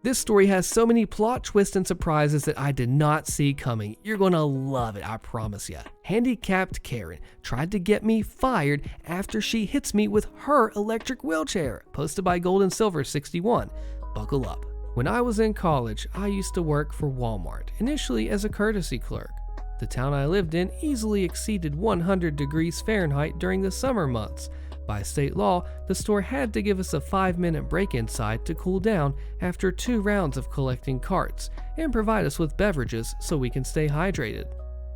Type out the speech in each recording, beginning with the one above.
This story has so many plot twists and surprises that I did not see coming. You're gonna love it, I promise ya. Handicapped Karen tried to get me fired after she hits me with her electric wheelchair. Posted by Gold and Silver 61. Buckle up. When I was in college, I used to work for Walmart, initially as a courtesy clerk. The town I lived in easily exceeded 100 degrees Fahrenheit during the summer months. By state law, the store had to give us a 5-minute break inside to cool down after 2 rounds of collecting carts and provide us with beverages so we can stay hydrated.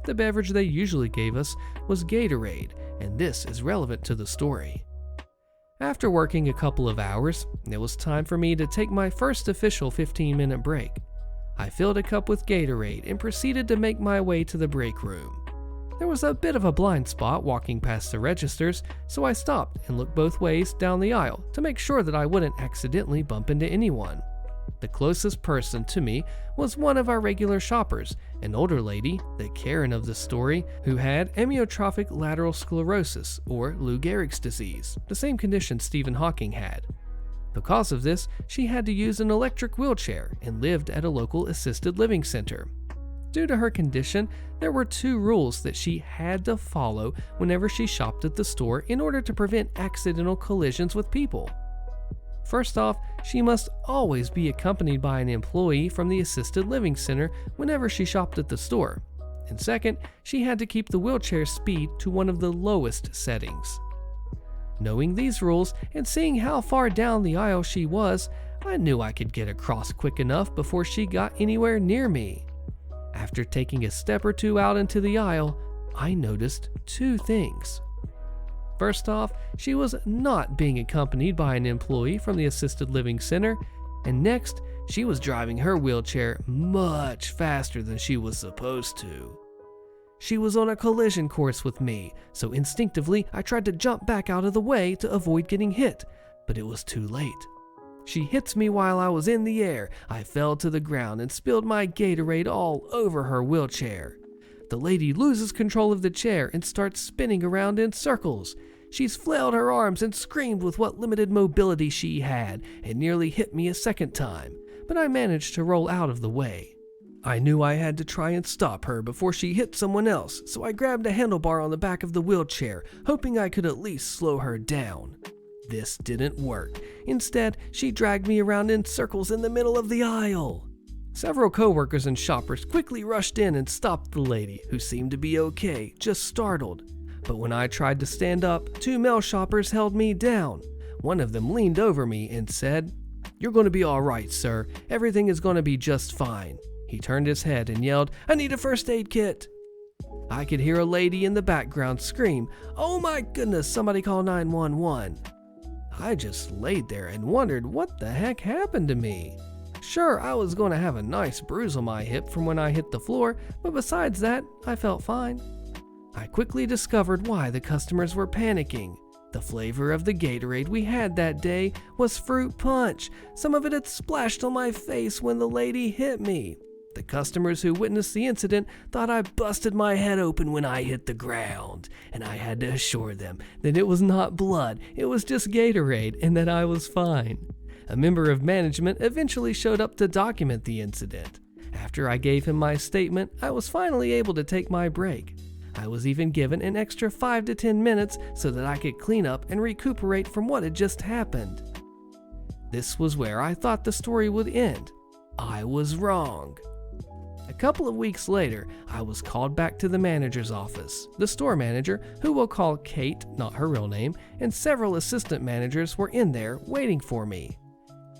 The beverage they usually gave us was Gatorade, and this is relevant to the story. After working a couple of hours, it was time for me to take my first official 15-minute break. I filled a cup with Gatorade and proceeded to make my way to the break room. There was a bit of a blind spot walking past the registers, so I stopped and looked both ways down the aisle to make sure that I wouldn't accidentally bump into anyone. The closest person to me was one of our regular shoppers, an older lady, the Karen of the story, who had amyotrophic lateral sclerosis, or Lou Gehrig's disease, the same condition Stephen Hawking had. Because of this, she had to use an electric wheelchair and lived at a local assisted living center. Due to her condition, there were 2 rules that she had to follow whenever she shopped at the store in order to prevent accidental collisions with people. First off, she must always be accompanied by an employee from the assisted living center whenever she shopped at the store. And second, she had to keep the wheelchair speed to one of the lowest settings. Knowing these rules and seeing how far down the aisle she was, I knew I could get across quick enough before she got anywhere near me. After taking a step or 2 out into the aisle, I noticed 2 things. First off, she was not being accompanied by an employee from the assisted living center, and next, she was driving her wheelchair much faster than she was supposed to. She was on a collision course with me, so instinctively I tried to jump back out of the way to avoid getting hit, but it was too late. She hits me while I was in the air. I fell to the ground and spilled my Gatorade all over her wheelchair. The lady loses control of the chair and starts spinning around in circles. She's flailed her arms and screamed with what limited mobility she had and nearly hit me a second time, but I managed to roll out of the way. I knew I had to try and stop her before she hit someone else, so I grabbed a handlebar on the back of the wheelchair, hoping I could at least slow her down. This didn't work. Instead, she dragged me around in circles in the middle of the aisle. Several coworkers and shoppers quickly rushed in and stopped the lady, who seemed to be okay, just startled. But when I tried to stand up, 2 male shoppers held me down. One of them leaned over me and said, "You're going to be all right, sir. Everything is going to be just fine." He turned his head and yelled, "I need a first aid kit." I could hear a lady in the background scream, "Oh my goodness, somebody call 911. I just laid there and wondered what the heck happened to me. Sure, I was going to have a nice bruise on my hip from when I hit the floor, but besides that, I felt fine. I quickly discovered why the customers were panicking. The flavor of the Gatorade we had that day was fruit punch. Some of it had splashed on my face when the lady hit me. The customers who witnessed the incident thought I busted my head open when I hit the ground, and I had to assure them that it was not blood, it was just Gatorade, and that I was fine. A member of management eventually showed up to document the incident. After I gave him my statement, I was finally able to take my break. I was even given an extra 5 to 10 minutes so that I could clean up and recuperate from what had just happened. This was where I thought the story would end. I was wrong. A couple of weeks later, I was called back to the manager's office. The store manager, who we'll call Kate, not her real name, and several assistant managers were in there waiting for me.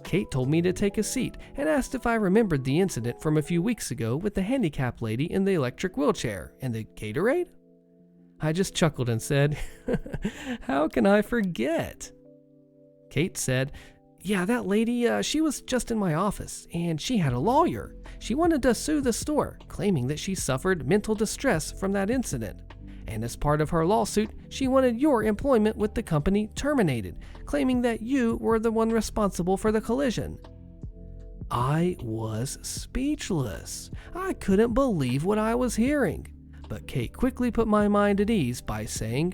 Kate told me to take a seat and asked if I remembered the incident from a few weeks ago with the handicapped lady in the electric wheelchair and the Gatorade. I just chuckled and said, "How can I forget?" Kate said, "Yeah, that lady, she was just in my office, and she had a lawyer. She wanted to sue the store, claiming that she suffered mental distress from that incident. And as part of her lawsuit, she wanted your employment with the company terminated, claiming that you were the one responsible for the collision." I was speechless. I couldn't believe what I was hearing. But Kate quickly put my mind at ease by saying,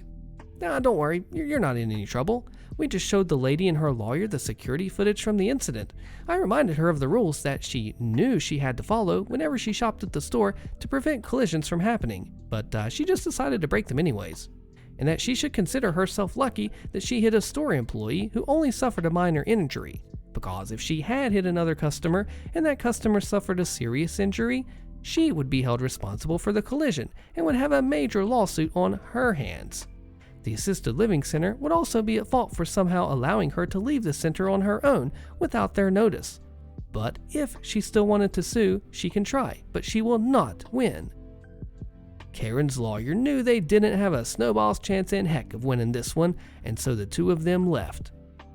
"Nah, don't worry, you're not in any trouble. We just showed the lady and her lawyer the security footage from the incident. I reminded her of the rules that she knew she had to follow whenever she shopped at the store to prevent collisions from happening, but she just decided to break them anyways. And that she should consider herself lucky that she hit a store employee who only suffered a minor injury, because if she had hit another customer and that customer suffered a serious injury, she would be held responsible for the collision and would have a major lawsuit on her hands. The assisted living center would also be at fault for somehow allowing her to leave the center on her own without their notice. But if she still wanted to sue, she can try, but she will not win. Karen's lawyer knew they didn't have a snowball's chance in heck of winning this one, and so the two of them left.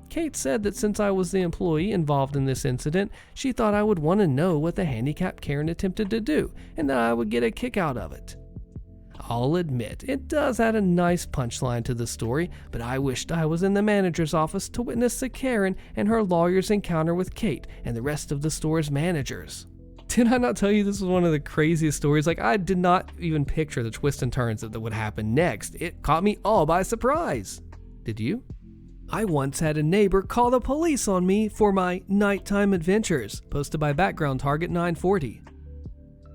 Kate said that since I was the employee involved in this incident, she thought I would want to know what the handicapped Karen attempted to do, and that I would get a kick out of it. I'll admit, it does add a nice punchline to the story, but I wished I was in the manager's office to witness the Karen and her lawyer's encounter with Kate and the rest of the store's managers. Did I not tell you this was one of the craziest stories? I did not even picture the twists and turns that would happen next. It caught me all by surprise. Did you? I once had a neighbor call the police on me for my nighttime adventures, posted by Background Target 940.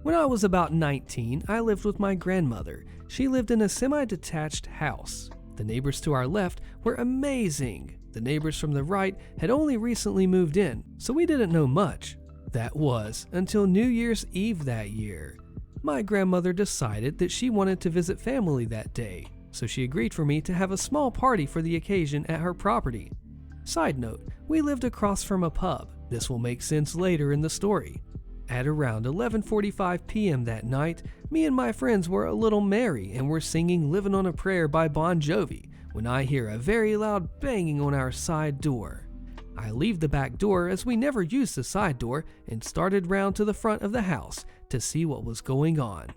When I was about 19, I lived with my grandmother. She lived in a semi-detached house. The neighbors to our left were amazing. The neighbors from the right had only recently moved in, so we didn't know much. That was until New Year's Eve that year. My grandmother decided that she wanted to visit family that day, so she agreed for me to have a small party for the occasion at her property. Side note, we lived across from a pub. This will make sense later in the story. At around 11:45 p.m. that night, me and my friends were a little merry and were singing Livin' on a Prayer by Bon Jovi when I hear a very loud banging on our side door. I leave the back door as we never used the side door and started round to the front of the house to see what was going on.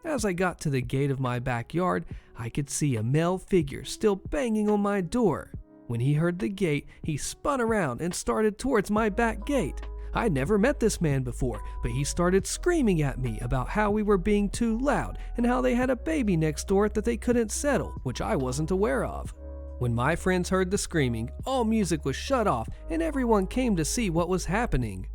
As I got to the gate of my backyard, I could see a male figure still banging on my door. When he heard the gate, he spun around and started towards my back gate. I'd never met this man before, but he started screaming at me about how we were being too loud and how they had a baby next door that they couldn't settle, which I wasn't aware of. When my friends heard the screaming, all music was shut off and everyone came to see what was happening.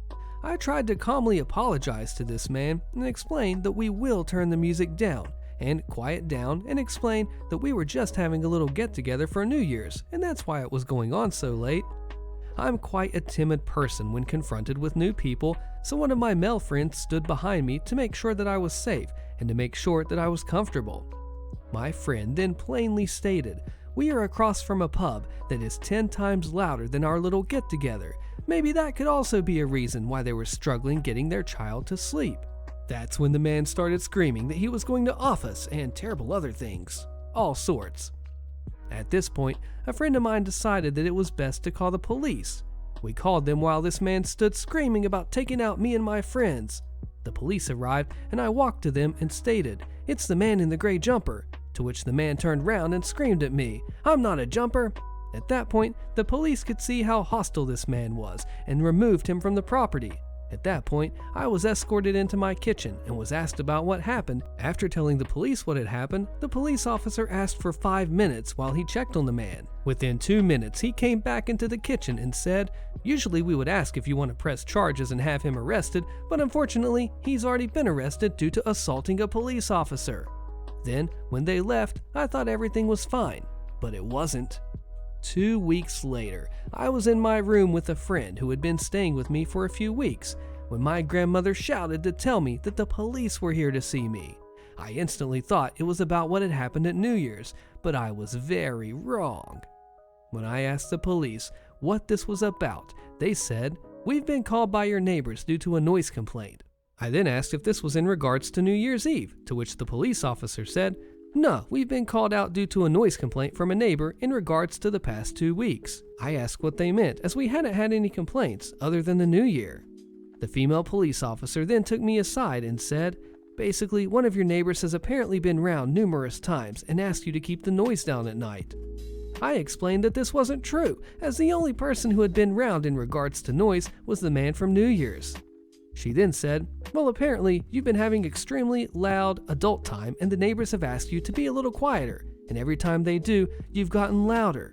I tried to calmly apologize to this man and explain that we will turn the music down and quiet down and explain that we were just having a little get-together for New Year's and that's why it was going on so late. I'm quite a timid person when confronted with new people, so one of my male friends stood behind me to make sure that I was safe and to make sure that I was comfortable. My friend then plainly stated, "We are across from a pub that is 10 times louder than our little get-together. Maybe that could also be a reason why they were struggling getting their child to sleep." That's when the man started screaming that he was going to off us and terrible other things. All sorts. At this point, a friend of mine decided that it was best to call the police. We called them while this man stood screaming about taking out me and my friends. The police arrived and I walked to them and stated, "It's the man in the gray jumper," to which the man turned round and screamed at me, "I'm not a jumper." At that point, the police could see how hostile this man was and removed him from the property. At that point, I was escorted into my kitchen and was asked about what happened. After telling the police what had happened, the police officer asked for 5 minutes while he checked on the man. Within 2 minutes, he came back into the kitchen and said, "Usually we would ask if you want to press charges and have him arrested, but unfortunately, he's already been arrested due to assaulting a police officer." Then, when they left, I thought everything was fine, but it wasn't. 2 weeks later, I was in my room with a friend who had been staying with me for a few weeks when my grandmother shouted to tell me that the police were here to see me. I instantly thought it was about what had happened at New Year's, but I was very wrong. When I asked the police what this was about, they said, "We've been called by your neighbors due to a noise complaint." I then asked if this was in regards to New Year's Eve, to which the police officer said, "No, we've been called out due to a noise complaint from a neighbor in regards to the past 2 weeks. I asked what they meant, as we hadn't had any complaints other than the New Year. The female police officer then took me aside and said, "Basically, one of your neighbors has apparently been round numerous times and asked you to keep the noise down at night." I explained that this wasn't true, as the only person who had been round in regards to noise was the man from New Year's. She then said, "Well, apparently you've been having extremely loud adult time and the neighbors have asked you to be a little quieter, and every time they do, you've gotten louder."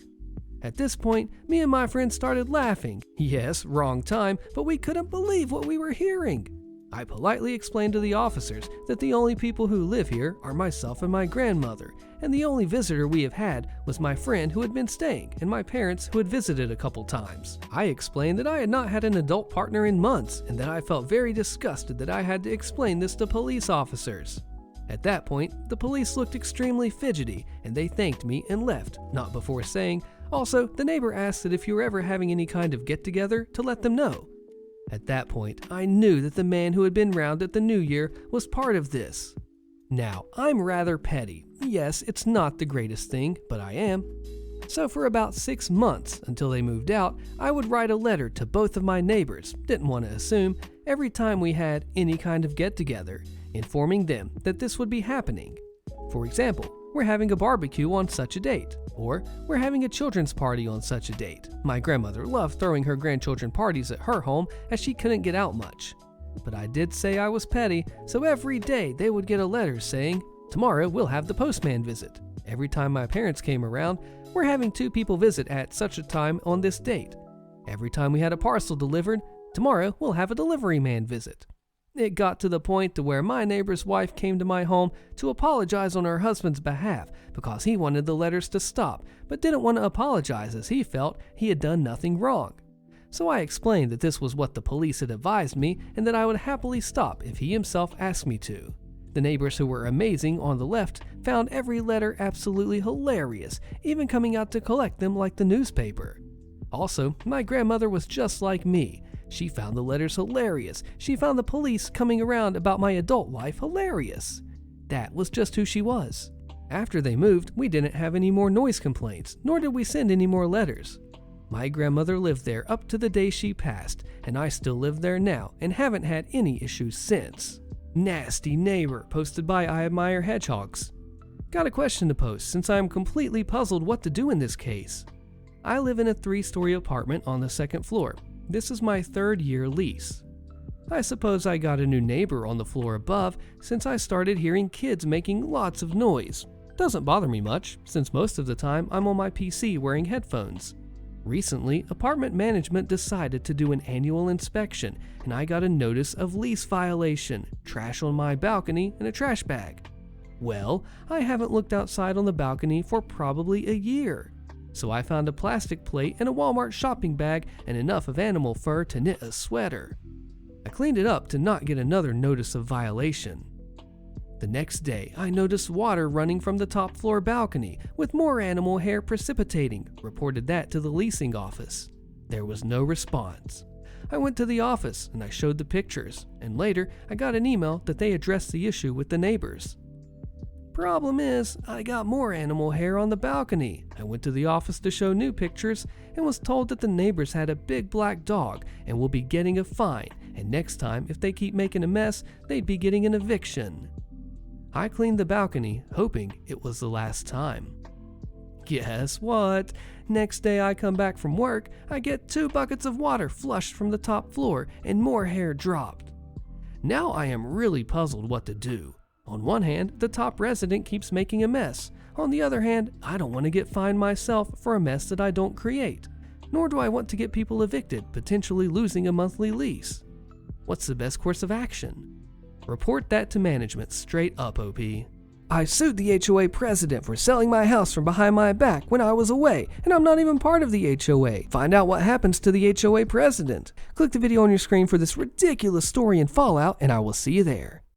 At this point, me and my friend started laughing. Yes, wrong time, but we couldn't believe what we were hearing. I politely explained to the officers that the only people who live here are myself and my grandmother, and the only visitor we have had was my friend who had been staying and my parents who had visited a couple times. I explained that I had not had an adult partner in months and that I felt very disgusted that I had to explain this to police officers. At that point, the police looked extremely fidgety and they thanked me and left, not before saying, also, the neighbor asked that if you were ever having any kind of get-together to let them know. At that point, I knew that the man who had been round at the New Year was part of this. Now, I'm rather petty. Yes, it's not the greatest thing, but I am. So for about 6 months, until they moved out, I would write a letter to both of my neighbors, didn't want to assume, every time we had any kind of get-together, informing them that this would be happening. For example, we're having a barbecue on such a date, or we're having a children's party on such a date. My grandmother loved throwing her grandchildren parties at her home as she couldn't get out much. But I did say I was petty, so every day they would get a letter saying, tomorrow we'll have the postman visit. Every time my parents came around, we're having 2 people visit at such a time on this date. Every time we had a parcel delivered, tomorrow we'll have a delivery man visit. It got to the point to where my neighbor's wife came to my home to apologize on her husband's behalf because he wanted the letters to stop, but didn't want to apologize as he felt he had done nothing wrong. So I explained that this was what the police had advised me and that I would happily stop if he himself asked me to. The neighbors who were amazing on the left found every letter absolutely hilarious, even coming out to collect them like the newspaper. Also, my grandmother was just like me. She found the letters hilarious. She found the police coming around about my adult life hilarious. That was just who she was. After they moved, we didn't have any more noise complaints, nor did we send any more letters. My grandmother lived there up to the day she passed, and I still live there now and haven't had any issues since. Nasty neighbor, posted by I Admire Hedgehogs. Got a question to post since I'm completely puzzled what to do in this case. I live in a 3-story apartment on the 2nd floor. This is my 3rd year lease. I suppose I got a new neighbor on the floor above since I started hearing kids making lots of noise. Doesn't bother me much, since most of the time I'm on my PC wearing headphones. Recently, apartment management decided to do an annual inspection, and I got a notice of lease violation, trash on my balcony, and a trash bag. Well, I haven't looked outside on the balcony for probably a year. So I found a plastic plate and a Walmart shopping bag and enough of animal fur to knit a sweater. I cleaned it up to not get another notice of violation. The next day, I noticed water running from the top floor balcony with more animal hair precipitating, reported that to the leasing office. There was no response. I went to the office and I showed the pictures, and later I got an email that they addressed the issue with the neighbors. Problem is, I got more animal hair on the balcony. I went to the office to show new pictures and was told that the neighbors had a big black dog and will be getting a fine, and next time if they keep making a mess, they'd be getting an eviction. I cleaned the balcony, hoping it was the last time. Guess what? Next day I come back from work, I get 2 buckets of water flushed from the top floor and more hair dropped. Now I am really puzzled what to do. On one hand, the top resident keeps making a mess. On the other hand, I don't want to get fined myself for a mess that I don't create. Nor do I want to get people evicted, potentially losing a monthly lease. What's the best course of action? Report that to management straight up, OP. I sued the HOA president for selling my house from behind my back when I was away, and I'm not even part of the HOA. Find out what happens to the HOA president. Click the video on your screen for this ridiculous story and fallout, and I will see you there.